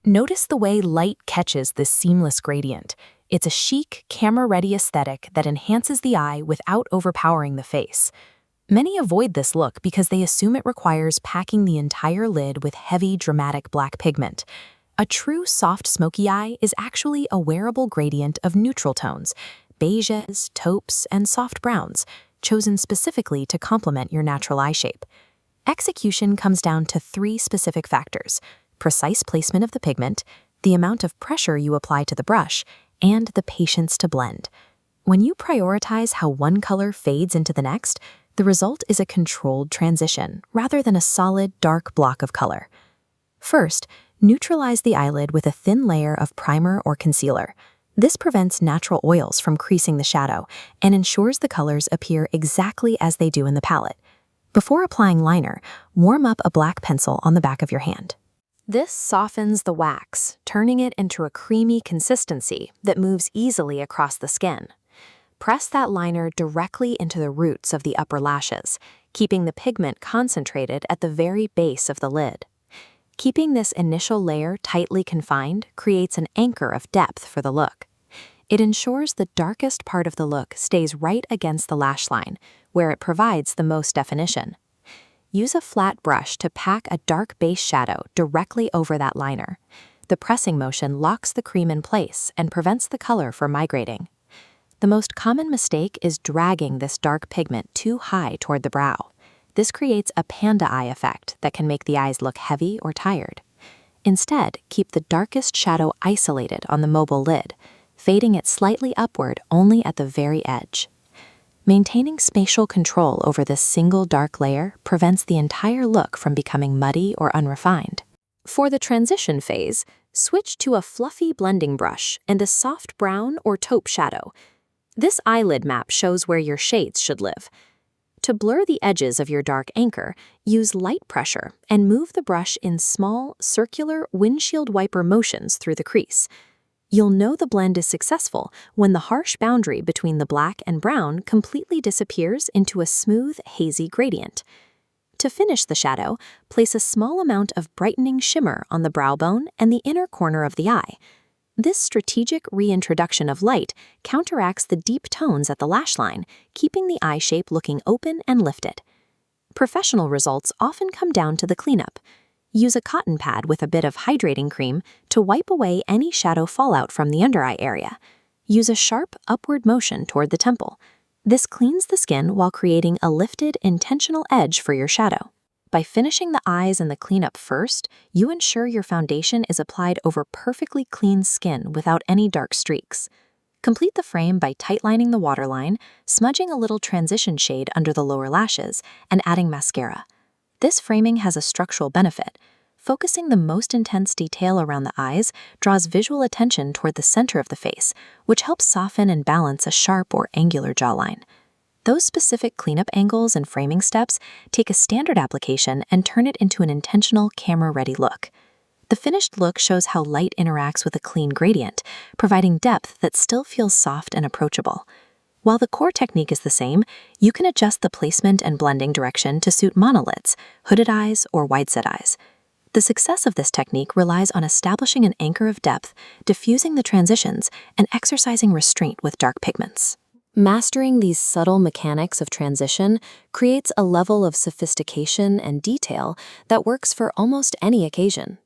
Notice the way light catches this seamless gradient. It's a chic, camera-ready aesthetic that enhances the eye without overpowering the face. Many avoid this look because they assume it requires packing the entire lid with heavy, dramatic black pigment. A true soft smoky eye is actually a wearable gradient of neutral tones, beiges, taupes, and soft browns, chosen specifically to complement your natural eye shape. Execution comes down to three specific factors: precise placement of the pigment, the amount of pressure you apply to the brush, and the patience to blend. When you prioritize how one color fades into the next, the result is a controlled transition rather than a solid, dark block of color. First, neutralize the eyelid with a thin layer of primer or concealer. This prevents natural oils from creasing the shadow and ensures the colors appear exactly as they do in the palette. Before applying liner, warm up a black pencil on the back of your hand. This softens the wax, turning it into a creamy consistency that moves easily across the skin. Press that liner directly into the roots of the upper lashes, keeping the pigment concentrated at the very base of the lid. Keeping this initial layer tightly confined creates an anchor of depth for the look. It ensures the darkest part of the look stays right against the lash line, where it provides the most definition. Use a flat brush to pack a dark base shadow directly over that liner. The pressing motion locks the cream in place and prevents the color from migrating. The most common mistake is dragging this dark pigment too high toward the brow. This creates a panda eye effect that can make the eyes look heavy or tired. Instead, keep the darkest shadow isolated on the mobile lid, fading it slightly upward only at the very edge. Maintaining spatial control over this single dark layer prevents the entire look from becoming muddy or unrefined. For the transition phase, switch to a fluffy blending brush and a soft brown or taupe shadow. This eyelid map shows where your shades should live. To blur the edges of your dark anchor, use light pressure and move the brush in small, circular windshield wiper motions through the crease. You'll know the blend is successful when the harsh boundary between the black and brown completely disappears into a smooth, hazy gradient. To finish the shadow, place a small amount of brightening shimmer on the brow bone and the inner corner of the eye. This strategic reintroduction of light counteracts the deep tones at the lash line, keeping the eye shape looking open and lifted. Professional results often come down to the cleanup. Use a cotton pad with a bit of hydrating cream to wipe away any shadow fallout from the under eye area. Use a sharp upward motion toward the temple. This cleans the skin while creating a lifted, intentional edge for your shadow. By finishing the eyes and the cleanup first, you ensure your foundation is applied over perfectly clean skin without any dark streaks. Complete the frame by tightlining the waterline, smudging a little transition shade under the lower lashes, and adding mascara. This framing has a structural benefit. Focusing the most intense detail around the eyes draws visual attention toward the center of the face, which helps soften and balance a sharp or angular jawline. Those specific cleanup angles and framing steps take a standard application and turn it into an intentional, camera-ready look. The finished look shows how light interacts with a clean gradient, providing depth that still feels soft and approachable. While the core technique is the same, you can adjust the placement and blending direction to suit monolids, hooded eyes, or wide-set eyes. The success of this technique relies on establishing an anchor of depth, diffusing the transitions, and exercising restraint with dark pigments. Mastering these subtle mechanics of transition creates a level of sophistication and detail that works for almost any occasion.